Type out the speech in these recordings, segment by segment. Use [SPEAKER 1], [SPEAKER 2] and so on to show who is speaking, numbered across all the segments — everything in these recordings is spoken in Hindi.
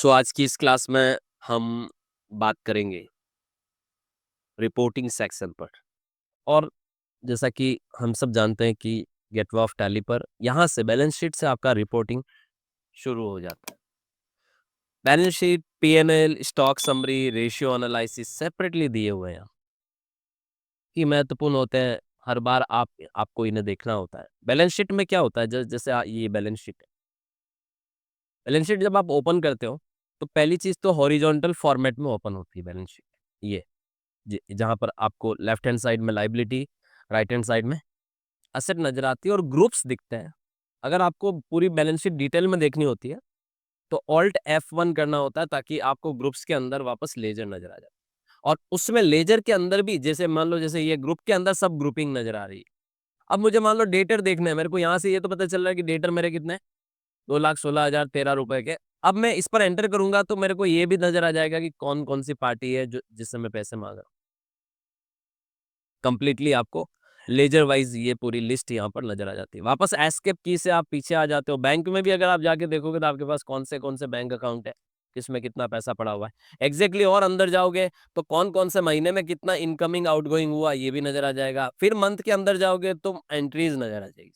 [SPEAKER 1] आज की इस क्लास में हम बात करेंगे रिपोर्टिंग सेक्शन पर। और जैसा कि हम सब जानते हैं कि गेटवे ऑफ टैली पर यहाँ से बैलेंस शीट से आपका रिपोर्टिंग शुरू हो जाता है। Balance sheet, PNL, stock summary, ratio analysis separately दिए हुए हैं कि महत्वपूर्ण होते हैं। हर बार आपको इन्हें देखना होता है। बैलेंस शीट में क्या होता है, जैसे ये बैलेंस शीट है। बैलेंस शीट जब आप ओपन करते हो तो पहली चीज तो हॉरिजॉन्टल फॉर्मेट में ओपन होती है बैलेंस शीट। ये जहाँ पर आपको लेफ्ट हैंड साइड में लाइबिलिटी, राइट हैंड साइड में एसेट नजर आती है और ग्रुप्स दिखते हैं। अगर आपको पूरी बैलेंस शीट डिटेल में देखनी होती है तो ऑल्ट F1 करना होता है ताकि आपको ग्रुप्स के अंदर वापस लेजर नजर आ जाए। और उसमें लेजर के अंदर भी जैसे मान लो जैसे ये ग्रुप के अंदर सब ग्रुपिंग नजर आ रही है। अब मुझे मान लो डेटर देखना है, मेरे को यहाँ से ये तो पता चल रहा है कि डेटर मेरे कितने 2,16,013 रुपए के। अब मैं इस पर एंटर करूंगा तो मेरे को ये भी नजर आ जाएगा कि कौन कौन सी पार्टी है जो जिससे मैं पैसे मांग रहा हूँ। कंप्लीटली आपको लेजर वाइज ये पूरी लिस्ट यहाँ पर नजर आ जाती है। वापस एस्केप की से आप पीछे आ जाते हो। बैंक में भी अगर आप जाके देखोगे तो आपके पास कौन से बैंक अकाउंट है, किसमें कितना पैसा पड़ा हुआ है एग्जैक्टली। और अंदर जाओगे तो कौन से महीने में कितना इनकमिंग आउटगोइंग हुआ ये भी नजर आ जाएगा। फिर मंथ के अंदर जाओगे तो एंट्रीज नजर आ जाएगी।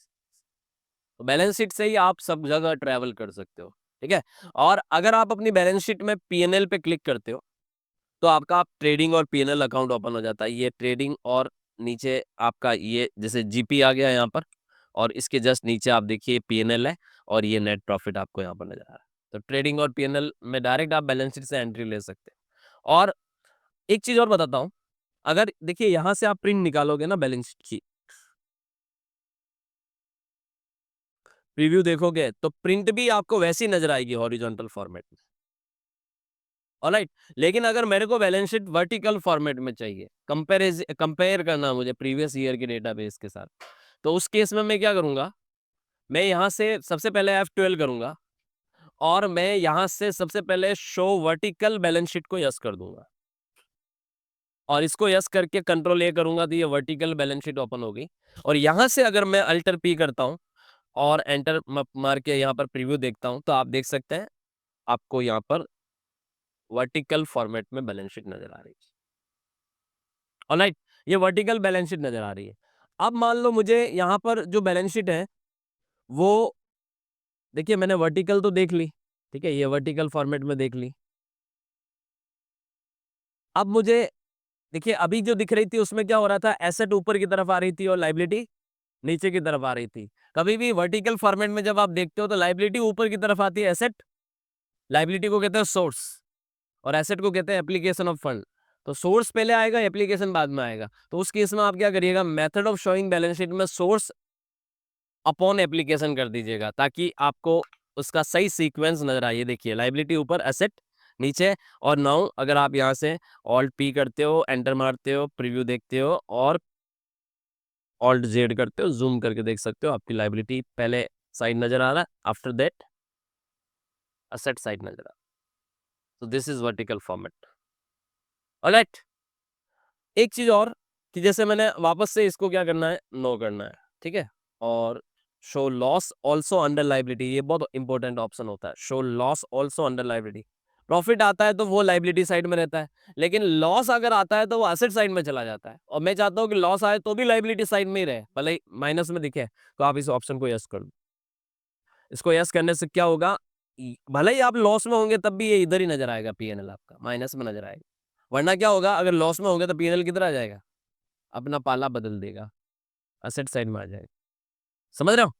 [SPEAKER 1] तो बैलेंस शीट से ही आप सब जगह ट्रेवल कर सकते हो, ठीक है। और अगर आप अपनी बैलेंस शीट में पीएनएल पे क्लिक करते हो तो आपका ट्रेडिंग और पीएनएल अकाउंट ओपन हो जाता है। ये ट्रेडिंग और नीचे आपका ये जैसे जीपी आ गया यहाँ पर, और इसके जस्ट नीचे आप देखिए पीएनएल है और ये नेट प्रॉफिट आपको यहाँ पर नजर आ रहा है। तो ट्रेडिंग और पीएनएल में डायरेक्ट आप बैलेंस शीट से एंट्री ले सकते हैं। और एक चीज और बताता हूँ, अगर देखिए यहाँ से आप प्रिंट निकालोगे ना बैलेंस शीट की, प्रीव्यू देखोगे तो प्रिंट भी आपको वैसी नजर आएगी हॉरिजॉन्टल फॉर्मेट में। ऑलराइट, लेकिन अगर मेरे को बैलेंस शीट वर्टिकल फॉर्मेट में चाहिए, कंपेयर करना मुझे प्रीवियस ईयर के डेटाबेस के साथ, तो उस केस में मैं क्या करूंगा, मैं यहाँ से सबसे पहले F12 करूंगा और मैं यहाँ से सबसे पहले शो वर्टिकल बैलेंस शीट को यस कर दूंगा। और इसको यस करके कंट्रोल ए करूंगा तो ये वर्टिकल बैलेंस शीट ओपन होगी। और यहाँ से अगर मैं अल्टर पी करता हूँ और एंटर मार के यहाँ पर प्रीव्यू देखता हूँ तो आप देख सकते हैं आपको यहाँ पर वर्टिकल फॉर्मेट में बैलेंस शीट नजर आ रही है। ऑलराइट, ये वर्टिकल बैलेंस शीट नजर आ रही है। अब मान लो मुझे यहाँ पर जो बैलेंस शीट है वो, देखिए मैंने वर्टिकल तो देख ली, ठीक है, ये वर्टिकल फॉर्मेट में देख ली। अब मुझे देखिए अभी जो दिख रही थी उसमें क्या हो रहा था, एसेट ऊपर की तरफ आ रही थी और लाइबिलिटी नीचे की तरफ आ रही थी। कभी भी वर्टिकल फॉर्मेट में जब आप देखते हो तो लाइबिलिटी ऊपर की तरफ आती है, एसेट, लाइबिलिटी को कहते हैं सोर्स और एसेट को कहते हैं एप्लीकेशन ऑफ फंड। तो सोर्स पहले आएगा, एप्लीकेशन बाद में आएगा। तो उस केस में आप क्या करिएगा, method of showing balance sheet में सोर्स अपॉन एप्लीकेशन कर दीजिएगा ताकि आपको उसका सही सीक्वेंस नजर आए। देखिए लाइबिलिटी ऊपर, एसेट नीचे। और नाउ अगर आप यहाँ से ऑल्ट पी करते हो, एंटर मारते हो, प्रीव्यू देखते हो और ऑल्ट जेड करते हो, जूम करके देख सकते हो आपकी लाइबिलिटी पहले साइड नजर आ रहा है, आफ्टर दैट एसेट साइड नजर आ रहा है। तो this is vertical format. Alright, एक चीज और कि जैसे मैंने वापस से इसको क्या करना है, नो करना है, ठीक है। और show loss also under liability, ये बहुत इंपॉर्टेंट ऑप्शन होता है, show loss also under liability. Profit आता है तो वो लाइबिलिटी साइड में रहता है, लेकिन लॉस अगर आता है तो वो एसेट साइड में चला जाता है। और मैं चाहता हूँ कि लॉस आए तो भी लाइबिलिटी साइड में ही रहे, भले ही माइनस में दिखे। तो आप इस ऑप्शन को यस कर दो। इसको यस करने से क्या होगा, भले ही आप लॉस में होंगे तब भी ये इधर ही नजर आएगा, पीएनएल आपका माइनस में नजर आएगा। वरना क्या होगा, अगर लॉस में होंगे तो पीएनएल किधर आ जाएगा, अपना पाला बदल देगा, एसेट साइड में आ जाएगा। समझ रहे हो।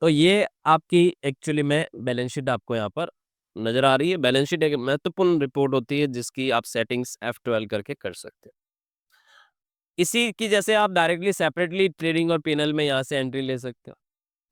[SPEAKER 1] तो ये आपकी एक्चुअली में बैलेंस शीट आपको यहाँ पर नजर आ रही है। बैलेंस शीट एक महत्वपूर्ण रिपोर्ट होती है जिसकी आप सेटिंग्स F12 करके कर सकते हो। इसी की जैसे आप डायरेक्टली सेपरेटली ट्रेडिंग और पीएनएल में यहाँ से एंट्री ले सकते हो।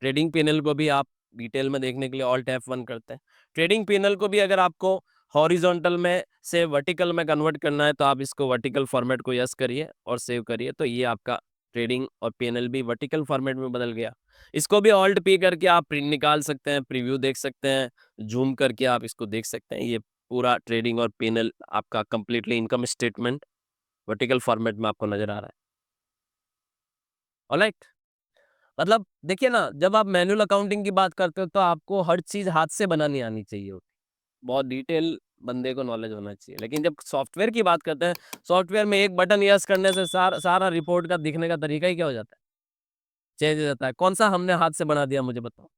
[SPEAKER 1] ट्रेडिंग पीएनएल को भी आप डिटेल में देखने के लिए ऑल्ट F1 करते हैं। ट्रेडिंग पीएनएल को भी अगर आपको हॉरिजॉन्टल में से वर्टिकल में कन्वर्ट करना है तो आप इसको वर्टिकल फॉर्मेट को यस करिए और सेव करिए। तो ये आपका ट्रेडिंग और पीएनएल भी वर्टिकल फॉर्मेट में बदल गया। इसको भी ऑल्ट पी करके आप प्रिंट निकाल सकते हैं, प्रीव्यू देख सकते हैं, जूम करके आप इसको देख सकते हैं। ये पूरा ट्रेडिंग और पीएनएल आपका completely income statement vertical format में आपको नजर आ रहा है। ऑलराइट, मतलब देखिए ना, जब आप मैनुअल अकाउंटिंग की बात करते हो तो आपको हर चीज हाथ से बनानी आनी चाहिए होती। बहुत डिटेल बंदे को नॉलेज होना चाहिए। लेकिन जब सॉफ्टवेयर की बात करते हैं, सॉफ्टवेयर में एक बटन यस करने से सारा रिपोर्ट का दिखने का तरीका ही क्या हो जाता है? चेंज हो जाता है। कौन-सा हमने हाथ से बना दिया मुझे बताओ?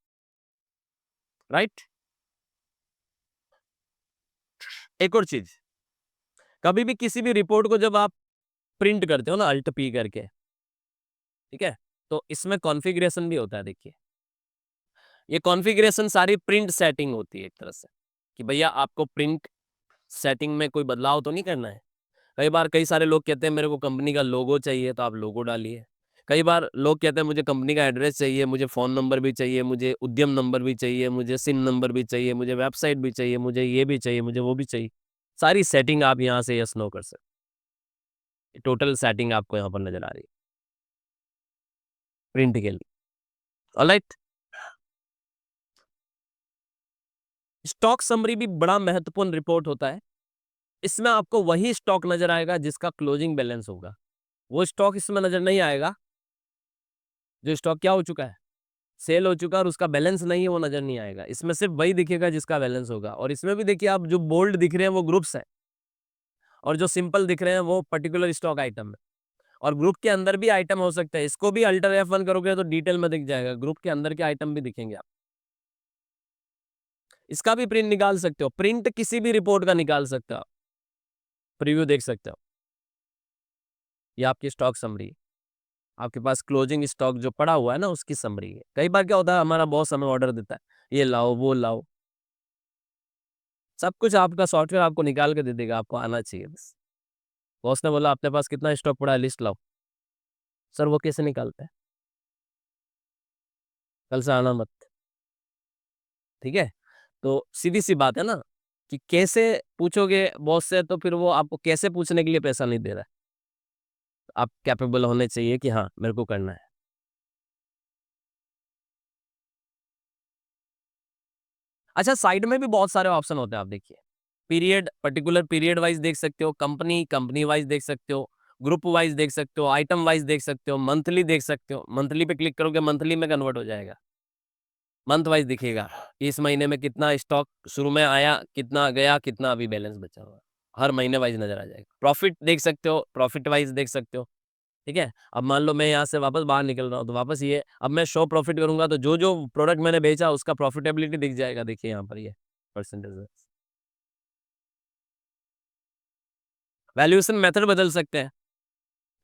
[SPEAKER 1] राइट? एक और चीज़, कभी भी किसी भी रिपोर्ट को जब आप प्रिंट करते हो ना अल्ट पी करके, ठीक है? तो इसमें कॉन्फ़िगरेशन भी होता है देखिए। ये कॉन्फ़िगरेशन सारी प्रिंट सेटिंग होती है एक तरह से, कि भैया आपको प्रिंट सेटिंग में कोई बदलाव तो नहीं करना है। कई बार कई सारे लोग कहते हैं मेरे को कंपनी का लोगो चाहिए तो आप लोगो डालिए। कई बार लोग कहते हैं मुझे कंपनी का एड्रेस चाहिए, मुझे फ़ोन नंबर भी चाहिए, मुझे उद्यम नंबर भी चाहिए, मुझे सिम नंबर भी चाहिए, मुझे वेबसाइट भी चाहिए, मुझे ये भी चाहिए, मुझे वो भी चाहिए। सारी सेटिंग आप यहाँ से यस नो कर सकते हैं। टोटल सेटिंग आपको यहाँ पर नज़र आ रही है, प्रिंट के लिए। ऑलराइट? स्टॉक समरी भी बड़ा महत्वपूर्ण रिपोर्ट होता है। इसमें आपको वही स्टॉक नज़र आएगा जिसका क्लोजिंग बैलेंस होगा। वो स्टॉक इसमें नज़र नहीं आएगा, जो स्टॉक क्या हो चुका है? सेल हो चुका है और उसका बैलेंस नहीं है, वो नज़र नहीं आएगा। इसमें सिर्फ़ वही दिखेगा जिसका बैलेंस होगा और इसमें भी देखिए आप जो बोल्ड दिख रहे हैं वो ग्रुप्स हैं और जो सिंपल दिख रहे हैं वो पर्टिकुलर स्टॉक आइटम है और ग्रुप के अंदर भी आइटम हो सकते हैं। इसको भी अल्टर F1 करोगे तो डिटेल में दिख जाएगा। ग्रुप के अंदर के आइटम भी दिखेंगे आप। इसका भी प्रिंट निकाल सकते हो। प्रिंट किसी भी रिपोर्ट का निकाल सकते हो आप। प्रीव्यू देख सकते हो। ये आपकी स्टॉक समरी है। आपके पास क्लोजिंग स्टॉक जो पड़ा हुआ है ना उसकी समरी है। कई बार क्या होता है हमारा बॉस हमें ऑर्डर देता है, ये लाओ, वो लाओ। सब कुछ आपका सॉफ्टवेयर आपको निकाल के दे देगा, आपको आना चाहिए बस। बॉस ने बोला अपने पास कितना स्टॉक पड़ा है लिस्ट लाओ। सर वो कैसे निकालते हैं? कल से आना मत, ठीक है? तो सीधी-सी बात है ना कि कैसे पूछोगे बॉस से तो फिर वो आपको कैसे पूछने के लिए पैसा नहीं दे रहा है। आप कैपेबल होने चाहिए कि हाँ, मेरे को करना है। अच्छा साइड में भी बहुत सारे ऑप्शन होते हैं आप देखिए। पीरियड पर्टिकुलर पीरियड वाइज़ देख सकते हो, कंपनी, कंपनी वाइज़ देख सकते हो, ग्रुप वाइज़ देख सकते हो, आइटम वाइज़ देख सकते हो, मंथली देख सकते हो। मंथली पे क्लिक करोगे मंथली में कन्वर्ट हो जाएगा। मंथ वाइज़ दिखेगा। इस महीने में कितना स्टॉक शुरू में आया, कितना गया, कितना अभी बैलेंस बचा हुआ है। हर महीने वाइज़ नज़र आ जाएगा। प्रॉफिट देख सकते हो, प्रॉफिट वाइज़ देख सकते हो, ठीक है? अब मान लो मैं यहाँ से वापस बाहर निकल रहा हूँ, तो वापस ये अब मैं शो प्रॉफिट करूँगा तो जो-जो प्रोडक्ट मैंने बेचा उसका प्रॉफिटेबिलिटी दिख जाएगा देखिए यहाँ पर ये परसेंटेज में। वैल्यूएशन मेथड बदल सकते हैं।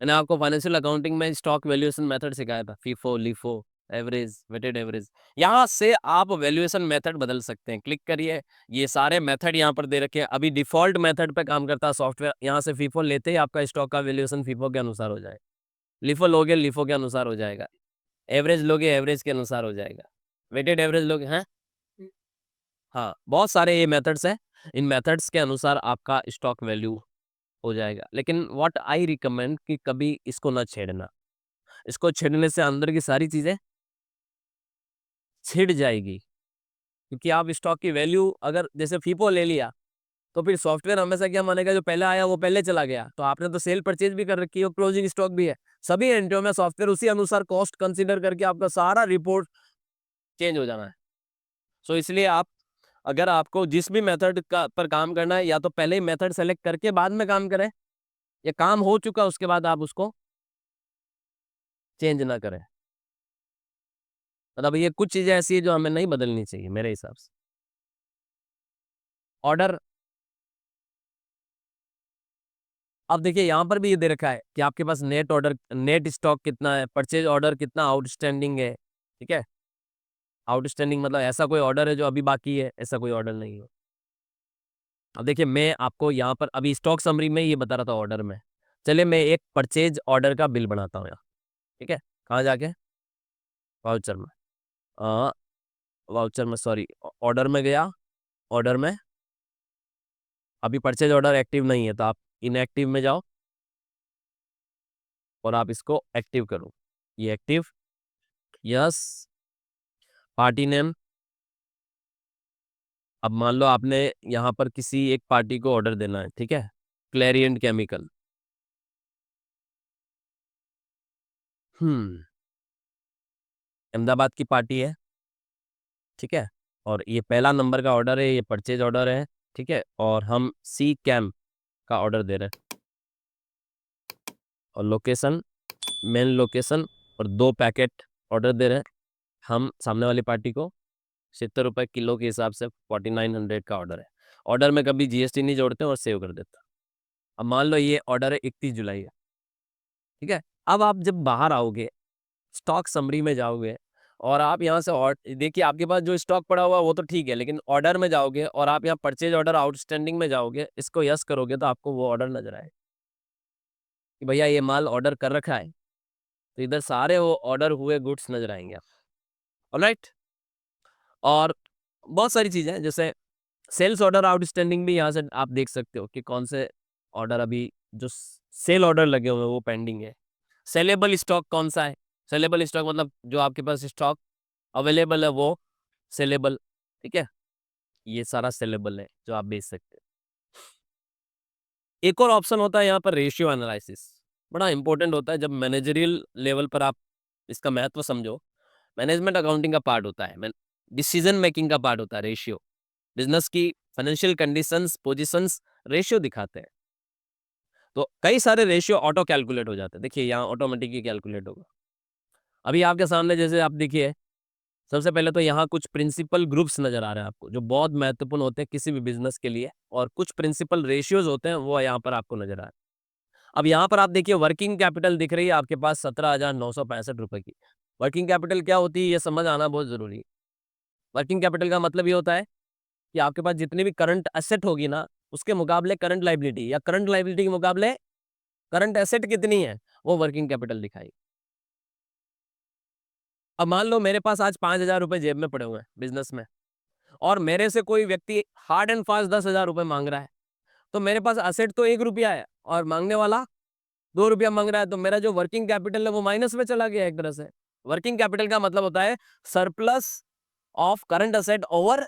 [SPEAKER 1] मैंने आपको फाइनेंशियल अकाउंटिंग में स्टॉक वैल्यूएशन मेथड सिखाया था, FIFO, LIFO, average, weighted average. यहाँ से आप वैल्यूएशन मेथड बदल सकते हैं। क्लिक करिए, ये सारे मेथड यहाँ पर दे रखे हैं। अभी डिफ़ॉल्ट मेथड पे काम करता है सॉफ्टवेयर। यहाँ से फीफो लेते ही आपका स्टॉक का वैल्यूएशन फीफो के अनुसार हो जाएगा। लिफो लोगे, लिफो के अनुसार हो जाएगा। एवरेज लोगे, एवरेज के अनुसार हो जाएगा। वेटेड एवरेज लोगे हैं? हाँ, बहुत सारे ये मेथड्स हैं। इन मेथड्स के अनुसार आपका स्टॉक वैल्यू हो जाएगा। लेकिन व्हाट आई रिकमेंड कि कभी इसको ना छेड़ना। इसको छेड़ने से अंदर की सारी चीज़ें छिड़ जाएगी। क्योंकि आप स्टॉक की वैल्यू अगर जैसे फीफो ले लिया, तो फिर सॉफ्टवेयर हमेशा क्या मानेगा जो पहले आया वो पहले चला गया। तो आपने तो सेल परचेज़ भी कर रखी है और क्लोजिंग स्टॉक भी है। सभी एंट्रियों में सॉफ्टवेयर उसी अनुसार कॉस्ट कंसीडर करके आपका सारा रिपोर्ट चेंज हो जाना है। सो इसलिए आप अगर आपको जिस भी मेथड का पर काम करना है या तो पहले ही मेथड सेलेक्ट करके बाद में काम करें या काम हो चुका उसके बाद आप उसको चेंज ना करें। मतलब ये कुछ चीज़ें ऐसी हैं जो हमें नहीं बदलनी चाहिए मेरे हिसाब से। ऑर्डर अब देखिए यहाँ पर भी ये दे रखा है कि आपके पास नेट स्टॉक कितना है, परचेज़ ऑर्डर कितना आउटस्टैंडिंग है, ठीक है? आउटस्टैंडिंग मतलब ऐसा कोई ऑर्डर है जो अभी बाकी है, ऐसा कोई ऑर्डर नहीं है। अब देखिए मैं आपको यहाँ पर अभी स्टॉक समरी में ये बता रहा था ऑर्डर में। चलिए मैं एक परचेज़ ऑर्डर का बिल बनाता हूँ यहाँ, ठीक है? कहाँ जाके? वाउचर में। अ, वाउचर में सॉरी ऑर्डर में गया, ऑर्डर में अभी परचेज़ ऑर्डर एक्टिव नहीं है तो आप इनएक्टिव में जाओ और आप इसको एक्टिव करो। ये एक्टिव यस, पार्टी नेम अब मान लो आपने यहाँ पर किसी एक पार्टी को ऑर्डर देना है, ठीक है? क्लेरिएंट केमिकल। हुँ, अहमदाबाद की पार्टी है, ठीक है? और ये पहला नंबर का ऑर्डर है, ये परचेज ऑर्डर है, ठीक है। और हम सी कैम का ऑर्डर दे रहे हैं, और लोकेशन, मेन लोकेशन, और 2 पैकेट ऑर्डर दे रहे हैं हम सामने वाली पार्टी को। 70 रुपए किलो के हिसाब से 4900 का ऑर्डर है। ऑर्डर में कभी जीएसटी नहीं जोड़ते और सेव कर देता। अब मान लो ये ऑर्डर है 31 जुलाई है, ठीक है। अब आप जब बाहर आओगे, स्टॉक समरी में जाओगे, और आप यहाँ से देखिए आपके पास जो स्टॉक पड़ा हुआ है वो तो ठीक है, लेकिन ऑर्डर में जाओगे और आप यहाँ परचेज ऑर्डर आउटस्टैंडिंग में जाओगे, इसको यस करोगे तो आपको वो ऑर्डर नजर आए कि भैया ये माल ऑर्डर कर रखा है, तो इधर सारे वो ऑर्डर हुए गुड्स नजर आएंगे आपको। ऑलराइट। और बहुत सारी चीजें हैं, जैसे सेल्स ऑर्डर आउटस्टैंडिंग भी यहाँ से आप देख सकते हो कि कौन से ऑर्डर अभी जो सेल ऑर्डर लगे हुए हैं वो पेंडिंग है। सेलेबल स्टॉक कौन सा है? सेलेबल स्टॉक मतलब जो आपके पास स्टॉक अवेलेबल है वो सेलेबल, ठीक है। ये सारा सेलेबल है जो आप बेच सकते हैं। एक और ऑप्शन होता है यहाँ पर रेशियो एनालिसिस, बड़ा इंपॉर्टेंट होता है जब मैनेजरियल लेवल पर आप इसका महत्व समझो। मैनेजमेंट अकाउंटिंग का पार्ट होता है, डिसीजन मेकिंग का पार्ट होता है रेशियो। बिजनेस की फाइनेंशियल कंडीशंस, पोजीशंस रेशियो दिखाते हैं। तो कई सारे रेशियो ऑटो कैलकुलेट हो जाते हैं। देखिए यहाँ ऑटोमेटिकली कैलकुलेट होगा। अभी आपके सामने जैसे आप देखिए, सबसे पहले तो यहाँ कुछ प्रिंसिपल ग्रुप्स नजर आ रहे हैं आपको जो बहुत महत्वपूर्ण होते हैं किसी भी बिजनेस के लिए, और कुछ प्रिंसिपल रेशियोज होते हैं वो यहाँ पर आपको नजर आ रहे हैं। अब यहाँ पर आप देखिए वर्किंग कैपिटल दिख रही है आपके पास 17,965 रुपए की। वर्किंग कैपिटल क्या होती है ये समझ आना बहुत जरूरी है। वर्किंग कैपिटल का मतलब ये होता है कि आपके पास जितनी भी करंट एसेट होगी ना, उसके मुकाबले करंट लाइबिलिटी, या करंट लाइबिलिटी के मुकाबले करंट एसेट कितनी है, वो वर्किंग कैपिटल दिखाई। अब मान लो मेरे पास आज 5,000 रुपए जेब में पड़े हुए हैं बिजनेस में, और मेरे से कोई व्यक्ति हार्ड एंड फास्ट 10,000 रुपए मांग रहा है, तो मेरे पास असेट तो 1 रुपया है और मांगने वाला 2 रुपया मांग रहा है, तो मेरा जो वर्किंग कैपिटल है वो माइनस में चला गया एक तरह से। वर्किंग कैपिटल का मतलब होता है surplus of current asset over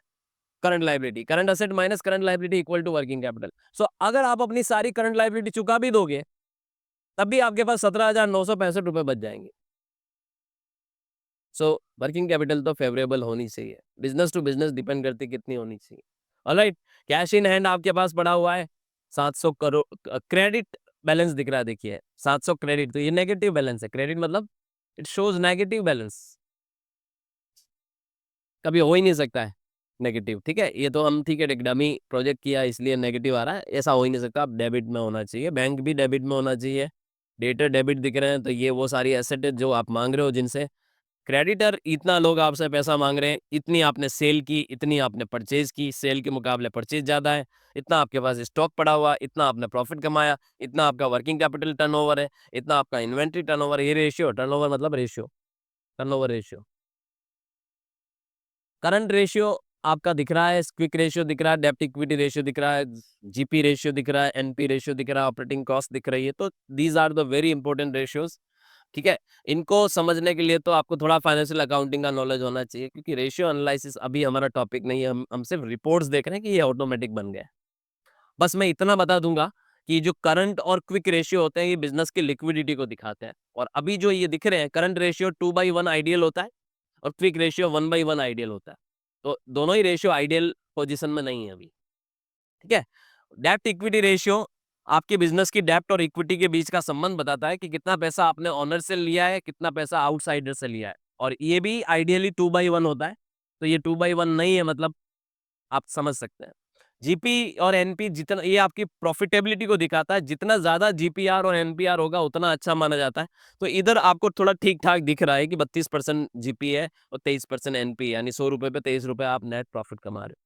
[SPEAKER 1] current liability. Current asset minus current liability equal to working capital. So अगर आप अपनी सारी करंट लाइबिलिटी चुका भी दोगे, तब भी आपके पास 17,965 रुपए बच जाएंगे। सो वर्किंग कैपिटल तो फेवरेबल होनी चाहिए, बिजनेस टू बिजनेस डिपेंड करती कितनी होनी चाहिए। ऑलराइट। कैश इन हैंड आपके पास पड़ा हुआ है 700 करोड़। क्रेडिट बैलेंस दिख रहा है, देखिए 700 क्रेडिट, तो ये नेगेटिव बैलेंस है। क्रेडिट मतलब इट शोज नेगेटिव बैलेंस, कभी हो ही नहीं सकता है नेगेटिव, ठीक है। ये तो हम ठीक है डमी प्रोजेक्ट किया इसलिए नेगेटिव आ रहा है, ऐसा हो ही नहीं सकता। आप डेबिट में होना चाहिए, बैंक भी डेबिट में होना चाहिए। डेटर डेबिट दिख रहे हैं तो ये वो सारी एसेट है जो आप मांग रहे हो जिनसे क्रेडिटर, इतना लोग आपसे पैसा मांग रहे हैं, इतनी आपने सेल की, इतनी आपने परचेज की, सेल के मुकाबले परचेज ज्यादा है, इतना आपके पास स्टॉक पड़ा हुआ, इतना आपने प्रॉफिट कमाया, इतना आपका वर्किंग कैपिटल टर्नओवर है, इतना आपका इन्वेंट्री टर्नओवर। ये रेशियो, टर्नओवर मतलब ratio, turnover ratio. Current ratio आपका दिख रहा है, क्विक रेशियो दिख रहा है, डेब्ट इक्विटी रेशियो दिख रहा है, जीपी रेशियो दिख रहा है, एनपी रेशियो दिख रहा है, ऑपरेटिंग कॉस्ट दिख रही है। तो these are the very important ratios, ठीक है। इनको समझने के लिए तो आपको थोड़ा फाइनेंशियल अकाउंटिंग का नॉलेज होना चाहिए, क्योंकि रेशियो एनालिसिस अभी हमारा टॉपिक नहीं है। हम सिर्फ रिपोर्ट्स देख रहे हैं कि ये ऑटोमेटिक बन गया है। बस मैं इतना बता दूंगा कि जो करंट और क्विक रेशियो होते हैं ये बिजनेस की लिक्विडिटी को दिखाते हैं। और अभी जो ये दिख रहे हैं, करंट रेशियो 2/1 आइडियल होता है और क्विक रेशियो 1/1 आइडियल होता है। तो दोनों ही रेशियो आइडियल पोजीशन में नहीं है अभी, ठीक है। डेब्ट इक्विटी रेशियो आपके बिजनेस की डेब्ट और इक्विटी के बीच का संबंध बताता है कि कितना पैसा आपने ओनर से लिया है, कितना पैसा आउटसाइडर से लिया है। और ये भी आइडियली 2/1 होता है, तो ये 2/1 नहीं है, मतलब आप समझ सकते हैं। जीपी और एनपी जितना, ये आपकी प्रॉफिटेबिलिटी को दिखाता है, जितना ज्यादा जीपीआर और एनपीआर होगा उतना अच्छा माना जाता है। तो इधर आपको थोड़ा ठीक ठाक दिख रहा है कि 32% जीपी है और 23% एनपी, यानी 100 रुपए पे 23 रुपए आप नेट प्रॉफिट कमा रहे हो।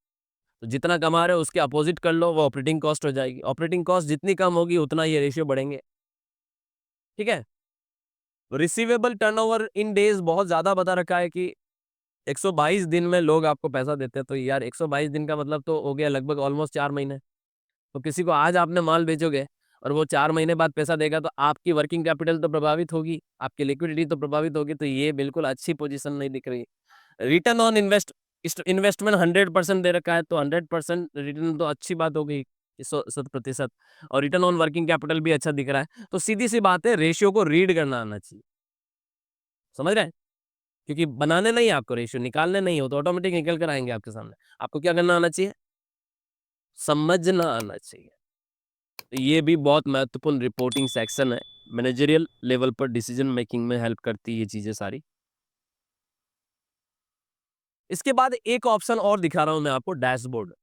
[SPEAKER 1] तो जितना कमा रहे हो उसके अपोजिट कर लो, वो ऑपरेटिंग कॉस्ट हो जाएगी। ऑपरेटिंग कॉस्ट जितनी कम होगी उतना ये रेशियो बढ़ेंगे, ठीक है। रिसीवेबल टर्नओवर इन डेज बहुत ज्यादा बता रखा है कि 122 दिन में लोग आपको पैसा देते हैं। तो यार 122 दिन का मतलब तो हो गया लगभग ऑलमोस्ट 4 महीने। तो किसी को आज आपने माल बेचोगे और वो 4 महीने बाद पैसा देगा, तो आपकी वर्किंग कैपिटल तो प्रभावित होगी, आपकी लिक्विडिटी तो प्रभावित होगी। तो ये बिल्कुल अच्छी पोजीशन नहीं दिख रही। रिटर्न ऑन इन्वेस्टमेंट 100% दे रखा है, तो 100% रिटर्न तो अच्छी बात हो गई, 100%। और रिटर्न ऑन वर्किंग कैपिटल भी अच्छा दिख रहा है। तो सीधी सी बात है, रेशियो को रीड करना आना चाहिए, समझ रहे हैं। क्योंकि बनाने नहीं है आपको रेशियो, निकालने नहीं हो तो ऑटोमेटिक निकल कर आएँगे आपके सामने। आपको क्या करना आना चाहिए? समझना आना चाहिए। तो ये भी बहुत महत्वपूर्ण रिपोर्टिंग सेक्शन है। मैनेजरियल लेवल पर डिसीजन मेकिंग में हेल्प करती है ये चीज़ें सारी। इसके बाद एक ऑप्शन और दिखा रहा हूँ मैं आपको, डैशबोर्ड।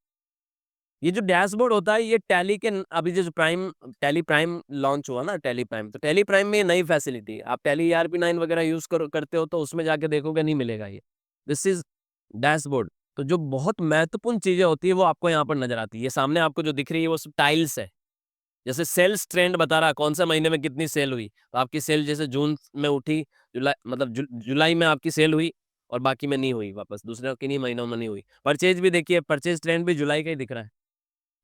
[SPEAKER 1] ये जो डैशबोर्ड होता है ये टैली के अभी जो टैली प्राइम लॉन्च हुआ ना, टैली प्राइम, तो टैली प्राइम में ये नई फैसिलिटी है। आप टैली ईआरपी 9 वगैरह यूज़ करते हो तो उसमें जाके देखोगे नहीं मिलेगा ये। This is dashboard. तो जो बहुत महत्वपूर्ण चीज़ें होती है वो आपको यहाँ पर नज़र आती है। ये सामने आपको जो दिख रही है वो सब टाइल्स है। जैसे सेल्स ट्रेंड बता रहा है कौन से महीने में कितनी सेल हुई। तो आपकी सेल जैसे जून में उठी, जुलाई में आपकी सेल हुई और बाकी में नहीं हुई वापस, दूसरे किन्हीं महीनों में नहीं हुई। परचेज़ भी देखिए, परचेज़ ट्रेंड भी जुलाई का ही दिख रहा है।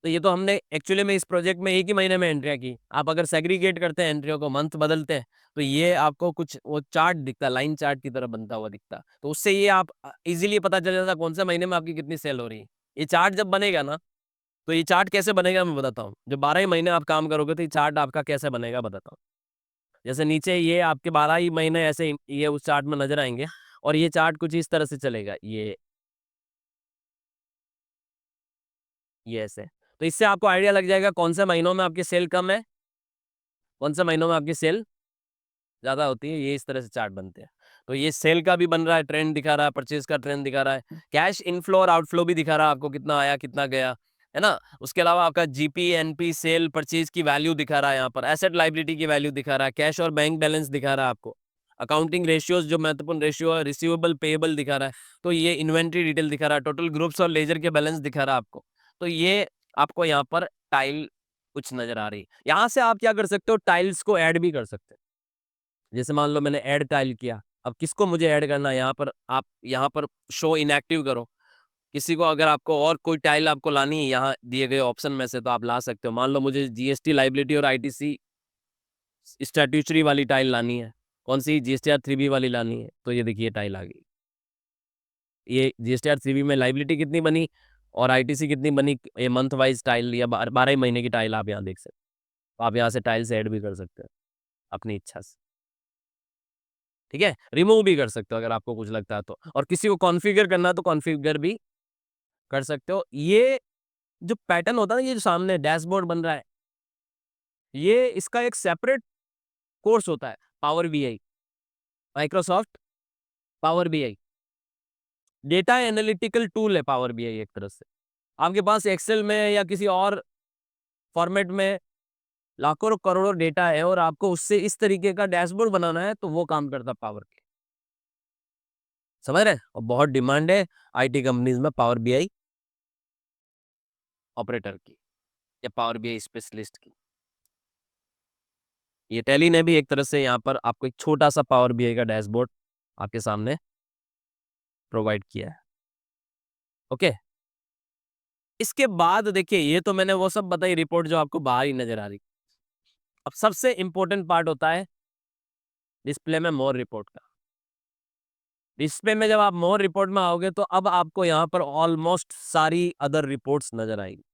[SPEAKER 1] तो ये तो हमने एक्चुअली में इस प्रोजेक्ट में एक ही महीने में एंट्रियाँ की। आप अगर सेग्रीगेट करते हैं एंट्रियों को, मंथ बदलते हैं, तो ये आपको कुछ वो चार्ट दिखता है, लाइन चार्ट की तरह बनता हुआ दिखता है। तो उससे ये आप ईज़िली पता चल जाता है कौन से महीने में आपकी कितनी सेल हो रही है। ये चार्ट जब बनेगा ना, तो ये चार्ट कैसे बनेगा मैं बताता हूँ। जब 12 ही महीने आप काम करोगे तो ये चार्ट आपका कैसे बनेगा बताता हूँ। जैसे नीचे ये आपके 12 ही महीने ऐसे ये उस चार्ट में नज़र आएँगे और ये चार्ट कुछ इस तरह से चलेगा, ये ऐसे। तो इससे आपको आइडिया लग जाएगा कौन से महीनों में आपकी सेल कम है, कौन से महीनों में आपकी सेल ज़्यादा होती है, ये इस तरह से चार्ट बनते हैं। तो ये सेल का भी बन रहा है, ट्रेंड दिखा रहा है, परचेज़ का ट्रेंड दिखा रहा है, कैश इनफ्लो और आउटफ्लो भी दिखा रहा है आपको कितना आया, कितना गया, है ना? उसके अलावा आपका जीपी, एनपी, सेल, परचेज़ की वैल्यू दिखा रहा है यहाँ पर, एसेट लायबिलिटी की वैल्यू दिखा रहा है, कैश और बैंक बैलेंस दिखा रहा है आपको। अकाउंटिंग रेशियोज़ जो महत्वपूर्ण रेशियो है, रिसीवेबल, पेएबल दिखा रहा है, तो ये इन्वेंटरी डिटेल दिखा रहा है, टोटल ग्रुप्स और लेजर के बैलेंस दिखा रहा है आपको। तो ये आपको यहाँ पर टाइल कुछ नज़र आ रही है। यहाँ से आप क्या कर सकते हो, टाइल्स को ऐड भी कर सकते हो। जैसे मान लो मैंने ऐड टाइल किया, अब किसको मुझे ऐड करना है यहाँ पर, आप यहाँ पर शो इनएक्टिव करो। किसी को अगर आपको और कोई टाइल आपको लानी है यहाँ दिए गए ऑप्शन में से तो आप ला सकते हो। मान लो मुझे जीएसटी लायबिलिटी और आईटीसी स्टैट्यूटरी वाली टाइल लानी है। कौन-सी? जीएसटीआर 3B वाली लानी है, तो ये देखिए टाइल आ गई। ये जीएसटीआर 3B में लायबिलिटी कितनी बनी और आईटीसी कितनी बनी, ये मंथ वाइज़ टाइल या 12 ही महीने की टाइल आप यहाँ देख सकते हो। तो आप यहाँ से टाइल्स ऐड भी कर सकते हो, अपनी इच्छा से। ठीक है? रिमूव भी कर सकते हो अगर आपको कुछ लगता है तो। और किसी को कॉन्फ़िगर करना है तो कॉन्फ़िगर भी कर सकते हो। ये जो पैटर्न होता है ना, ये जो सामने डैशबोर्ड बन रहा है, ये इसका एक सेपरेट कोर्स होता है, power BI, Microsoft power BI. Data analytical tool है पावर बीआई एक तरह से। आपके पास एक्सेल में या किसी और फॉर्मेट में लाखों करोड़ों डेटा है और आपको उससे इस तरीके का डैशबोर्ड बनाना है, तो वो काम करता है पावर के। समझ रहे हैं? और बहुत डिमांड है आईटी कंपनीज़ में पावर बीआई ऑपरेटर की या पावर बीआई स्पेशलिस्ट की। ये टैली ने भी एक तरह से यहाँ पर आपको एक छोटा-सा पावर बीआई का डैशबोर्ड आपके सामने प्रोवाइड किया है। ओके? इसके बाद देखिए ये तो मैंने वो सब बताई रिपोर्ट जो आपको बाहर ही नज़र आ रही। अब सबसे इम्पोर्टेंट पार्ट होता है डिस्प्ले में मोर रिपोर्ट का। डिस्प्ले में जब आप मोर रिपोर्ट में आओगे तो अब आपको यहाँ पर ऑलमोस्ट सारी अदर रिपोर्ट्स नज़र आएगी।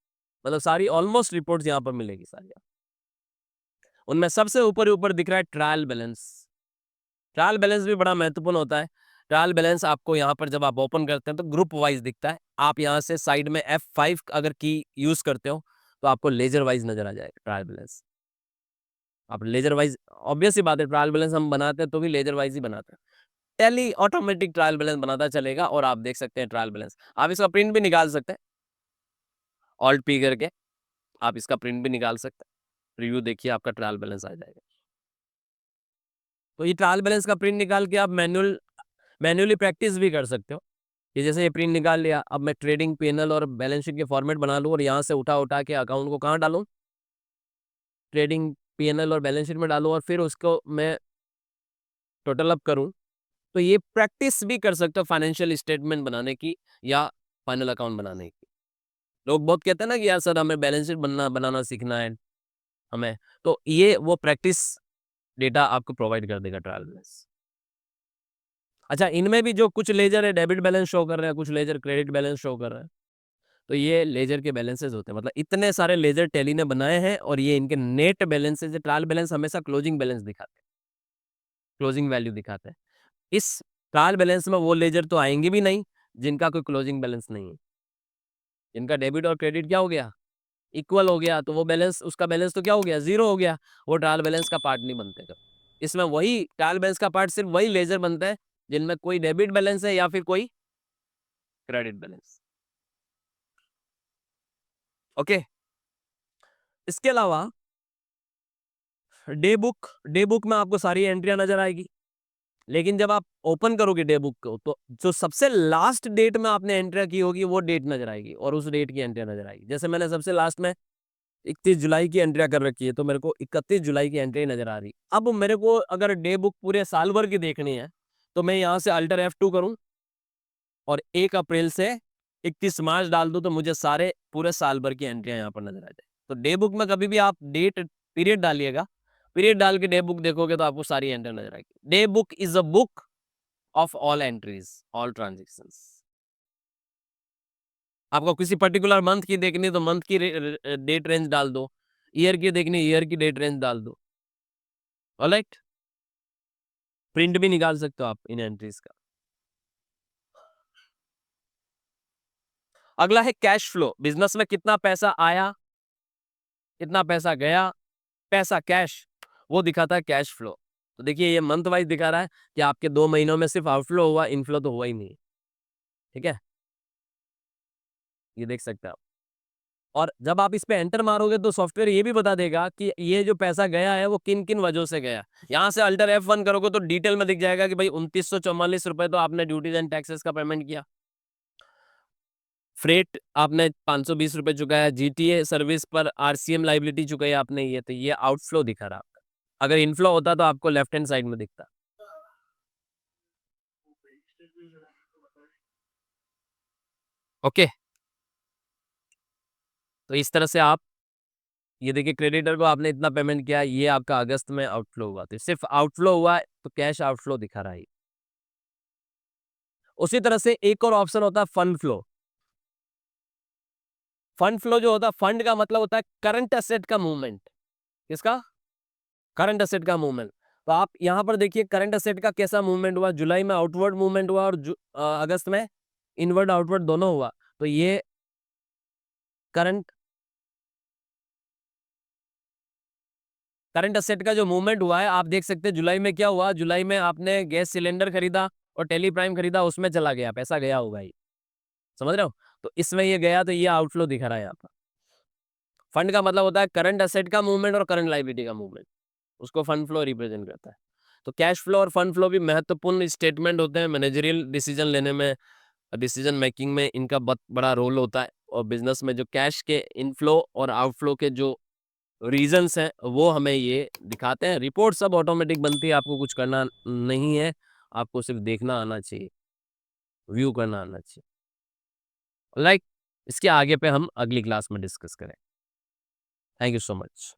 [SPEAKER 1] मतलब सारी ऑलमोस्ट रिपोर्ट्स यहाँ पर मिलेगी सारी। उनमें सबसे ऊपर-ऊपर दिख रहा है ट्रायल बैलेंस। ट्रायल बैलेंस भी बड़ा महत्वपूर्ण होता है। ट्रायल बैलेंस आपको यहाँ पर जब आप ओपन करते हैं तो ग्रुप वाइज़ दिखता है। आप यहाँ से साइड में F5 अगर की यूज़ करते हो तो आपको लेज़र वाइज़ नज़र आ जाएगा ट्रायल बैलेंस। आप लेज़र वाइज़ ऑब्वियस सी बात है, ट्रायल बैलेंस हम बनाते हैं तो भी लेज़र वाइज़ ही बनाते हैं। टैली ऑटोमेटिक ट्रायल बैलेंस बनाता चलेगा और आप देख सकते हैं ट्रायल बैलेंस। आप इसका प्रिंट भी निकाल सकते हैं, ऑल्ट पी करके आप इसका प्रिंट भी निकाल सकते हैं। प्रीव्यू देखिए आपका ट्रायल बैलेंस आ जाएगा। तो ये ट्रायल बैलेंस का प्रिंट निकाल के आप मैन्युअली प्रैक्टिस भी कर सकते हो। कि जैसे ये प्रिंट निकाल लिया, अब मैं ट्रेडिंग पी&एल और बैलेंस शीट के फॉर्मेट बना लूँ और यहाँ से उठा-उठा के अकाउंट को कहाँ डालूँ? ट्रेडिंग पी&एल और बैलेंस शीट में डालूँ और फिर उसको मैं टोटल अप करूँ। तो ये प्रैक्टिस भी कर सकते हो फाइनेंशियल स्टेटमेंट बनाने की या फाइनल अकाउंट बनाने की। लोग बहुत कहते हैं ना कि यार सर हमें बैलेंस शीट बनाना सीखना है हमें, तो ये वो प्रैक्टिस डेटा आपको प्रोवाइड कर देगा ट्रायल बैलेंस। अच्छा, इनमें भी जो कुछ लेजर है डेबिट बैलेंस शो कर रहे हैं, कुछ लेजर क्रेडिट बैलेंस शो कर रहे हैं। तो ये लेजर के बैलेंसेस होते हैं, मतलब इतने सारे लेजर टैली ने बनाए हैं और ये इनके नेट बैलेंसेस है। ट्रायल बैलेंस हमेशा क्लोजिंग बैलेंस दिखाते हैं, क्लोजिंग वैल्यू दिखाते हैं। इस ट्रायल बैलेंस में वो लेजर तो आएंगे भी नहीं जिनका कोई क्लोजिंग बैलेंस नहीं है। जिनका डेबिट और क्रेडिट क्या हो गया, इक्वल हो गया, तो वो बैलेंस, उसका बैलेंस तो क्या हो गया, जीरो हो गया, वो ट्रायल बैलेंस का पार्ट नहीं बनते कभी। इसमें वही ट्रायल बैलेंस का पार्ट सिर्फ वही लेजर बनता है जिनमें कोई डेबिट बैलेंस है या फिर कोई क्रेडिट बैलेंस। ओके, इसके अलावा डे बुक में आपको सारी एंट्रियां नजर आएगी, लेकिन जब आप ओपन करोगे डे बुक को तो जो सबसे लास्ट डेट में आपने एंट्री की होगी वो डेट नजर आएगी और उस डेट की एंट्री नजर आएगी। जैसे मैंने सबसे लास्ट में 31 जुलाई की एंट्री कर रखी है, तो मेरे को 31 जुलाई की एंट्री नजर आ रही। अब मेरे को अगर डे बुक पूरे साल भर की देखनी है तो मैं यहाँ से अल्टर F2 करूं और 1 अप्रैल से 31 मार्च डाल दूं, तो मुझे सारे पूरे साल भर की एंट्रियां यहाँ पर नजर आ जाए। तो डे बुक में कभी भी आप डेट पीरियड डालिएगा, पीरियड डाल के डे बुक देखोगे तो आपको सारी एंट्री नजर आएगी। Day book is a book of all entries, all transactions. आपको किसी पर्टिकुलर मंथ की देखनी तो मंथ की डेट रेंज डाल दो, ईयर की देखनी ईयर की डेट रेंज डाल दो। ऑलराइट, प्रिंट भी निकाल सकते हो आप इन एंट्रीज का। अगला है कैश फ्लो। बिजनेस में कितना पैसा आया, कितना पैसा गया, पैसा कैश, वो दिखाता है कैश फ्लो। तो देखिए ये मंथ वाइज दिखा रहा है कि आपके 2 महीनों में सिर्फ आउटफ्लो हुआ, इनफ्लो तो हुआ ही नहीं। ठीक है, ये देख सकते हैं आप। और जब आप इस पे एंटर मारोगे तो सॉफ्टवेयर ये भी बता देगा कि ये जो पैसा गया है वो किन किन वजहों से गया। यहाँ से अल्टर F1 करोगे तो डिटेल में दिख जाएगा कि भाई 2944 रुपए तो आपने ड्यूटीज एंड टैक्सेस का पेमेंट किया, फ्रेट आपने 520 रुपए चुकाया, जीटीए सर्विस पर आरसीएम लाइबिलिटी चुकाई आपने, ये तो ये आउटफ्लो दिखा रहा आपका। अगर इनफ्लो होता तो आपको लेफ्ट हैंड साइड में दिखता। ओके, तो इस तरह से आप ये देखिए क्रेडिटर को आपने इतना पेमेंट किया, ये आपका अगस्त में आउटफ्लो हुआ, तो सिर्फ आउटफ्लो हुआ है तो कैश आउटफ्लो दिखा रहा है। उसी तरह से एक और ऑप्शन होता है फंड फ्लो। फंड फ्लो जो होता है, फंड का मतलब होता है करंट एसेट का मूवमेंट। किसका, करंट एसेट का मूवमेंट। तो आप यहां पर देखिए करंट एसेट का कैसा मूवमेंट हुआ, जुलाई में आउटवर्ड मूवमेंट हुआ और अगस्त में इनवर्ड आउटवर्ड दोनों हुआ। तो ये करंट करंट एसेट का जो मूवमेंट हुआ है आप देख सकते हैं। जुलाई में क्या हुआ, जुलाई में आपने गैस सिलेंडर खरीदा और टेली प्राइम खरीदा, उसमें चला गया पैसा, गया होगा ये, समझ रहे हो। तो इसमें ये गया तो ये आउटफ्लो दिखा रहा है यहाँ पर। फंड का मतलब होता है करंट एसेट का मूवमेंट और करंट लायबिलिटी का मूवमेंट, उसको फंड फ्लो रिप्रेजेंट करता है। तो कैश फ्लो और फंड फ्लो भी महत्वपूर्ण स्टेटमेंट होते हैं मैनेजरियल डिसीजन लेने में, डिसीजन मेकिंग में इनका बहुत बड़ा रोल होता है। और बिजनेस में जो कैश के इनफ्लो और आउटफ्लो के जो रीजंस हैं वो हमें ये दिखाते हैं। रिपोर्ट सब ऑटोमेटिक बनती है, आपको कुछ करना नहीं है, आपको सिर्फ देखना आना चाहिए, व्यू करना आना चाहिए। लाइक इसके आगे पे हम अगली क्लास में डिस्कस करें। Thank you so much.